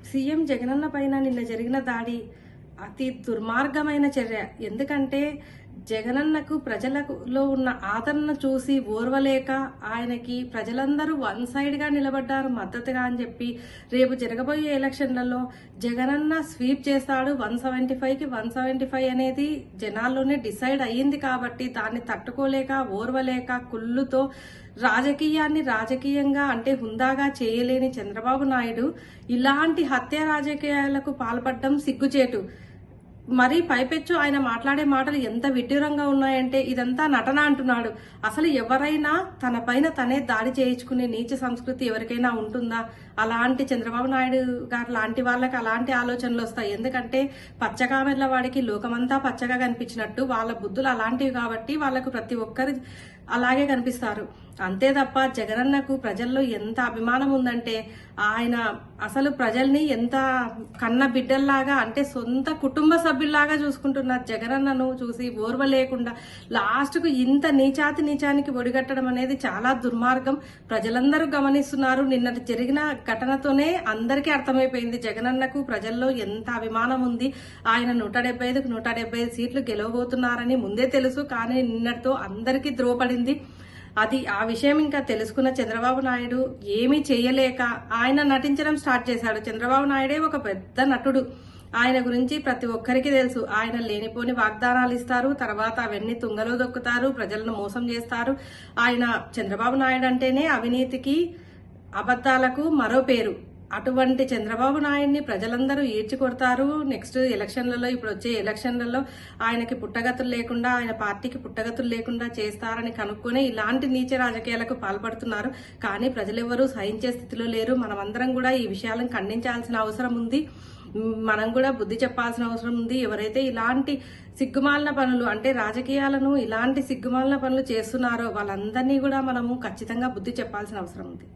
CM Jagananna పైన నిన్న జరిగిన దాడి అతి దుర్మార్గమైన చర్య. ఎందుకంటే జగనన్నకు ప్రజలలో ఉన్న ఆదరణ చూసి ఓర్వలేక ఆయనకి ప్రజలందరూ వన్ సైడ్ గా నిలబడ్డారు మద్దతుగా అని చెప్పి రేపు జరగబోయే ఎలక్షన్లలో జగనన్న స్వీప్ చేస్తాడు 175కి 175 అనేది జనాల్లోనే డిసైడ్ అయ్యింది కాబట్టి దాన్ని తట్టుకోలేక ఓర్వలేక కుళ్ళుతో రాజకీయాన్ని రాజకీయంగా అంటే హుందాగా చేయలేని చంద్రబాబు నాయుడు ఇలాంటి హత్య రాజకీయాలకు పాల్పడడం సిగ్గుచేటు. మరి పైపెచ్చు ఆయన మాట్లాడే మాటలు ఎంత విడ్డూరంగా ఉన్నాయంటే ఇదంతా నటన అంటున్నాడు. అసలు ఎవరైనా తన పైన తనే దాడి చేయించుకునే నీచ సంస్కృతి ఎవరికైనా ఉంటుందా? అలాంటి చంద్రబాబు నాయుడు గారు లాంటి వాళ్ళకి అలాంటి ఆలోచనలు వస్తాయి. ఎందుకంటే పచ్చకామెర్ల వాడికి లోకమంతా పచ్చగా కనిపించినట్టు వాళ్ళ బుద్ధులు అలాంటివి కాబట్టి వాళ్ళకు ప్రతి ఒక్కరు అలాగే కనిపిస్తారు. అంతే తప్ప జగనన్నకు ప్రజల్లో ఎంత అభిమానం ఉందంటే ఆయన అసలు ప్రజల్ని ఎంత కన్న బిడ్డల్లాగా అంటే సొంత కుటుంబ సభ్యుల్లాగా చూసుకుంటున్నారు. జగనన్నను చూసి ఓర్వలేకుండా లాస్ట్ కు ఇంత నీచానికి ఒడిగట్టడం అనేది చాలా దుర్మార్గం. ప్రజలందరూ గమనిస్తున్నారు. నిన్నటి జరిగిన ఘటనతోనే అందరికీ అర్థమైపోయింది జగనన్నకు ప్రజల్లో ఎంత అభిమానం ఉంది. ఆయన 175కు 175 సీట్లు గెలవబోతున్నారని ముందే తెలుసు. కానీ నిన్నటితో అందరికీ ద్రోపడింది. అది ఆ విషయం ఇంకా తెలుసుకున్న చంద్రబాబు నాయుడు ఏమీ చేయలేక ఆయన నటించడం స్టార్ట్ చేశాడు. చంద్రబాబు నాయుడే ఒక పెద్ద నటుడు. ఆయన గురించి ప్రతి ఒక్కరికి తెలుసు. ఆయన లేనిపోని వాగ్దానాలు ఇస్తారు, తర్వాత అవన్నీ తుంగలో దొక్కుతారు, ప్రజలను మోసం చేస్తారు. ఆయన చంద్రబాబు నాయుడు అంటేనే అవినీతికి అబద్ధాలకు మరో పేరు. అటువంటి చంద్రబాబు నాయుడిని ప్రజలందరూ ఈడ్చి కొడతారు. నెక్స్ట్ ఎలక్షన్లలో ఇప్పుడు వచ్చే ఎలక్షన్లలో ఆయనకి పుట్టగతులు లేకుండా ఆయన పార్టీకి పుట్టగతులు లేకుండా చేస్తారని కనుక్కొని ఇలాంటి నీచ రాజకీయాలకు పాల్పడుతున్నారు. కానీ ప్రజలెవరూ సహించే స్థితిలో లేరు. మనమందరం కూడా ఈ విషయాలను ఖండించాల్సిన అవసరం ఉంది. మనం కూడా బుద్ధి చెప్పాల్సిన అవసరం ఉంది. ఎవరైతే ఇలాంటి సిగ్గుమాలిన పనులు అంటే రాజకీయాలను ఇలాంటి సిగ్గుమాలిన పనులు చేస్తున్నారో వాళ్ళందరినీ కూడా మనము ఖచ్చితంగా బుద్ధి చెప్పాల్సిన అవసరం ఉంది.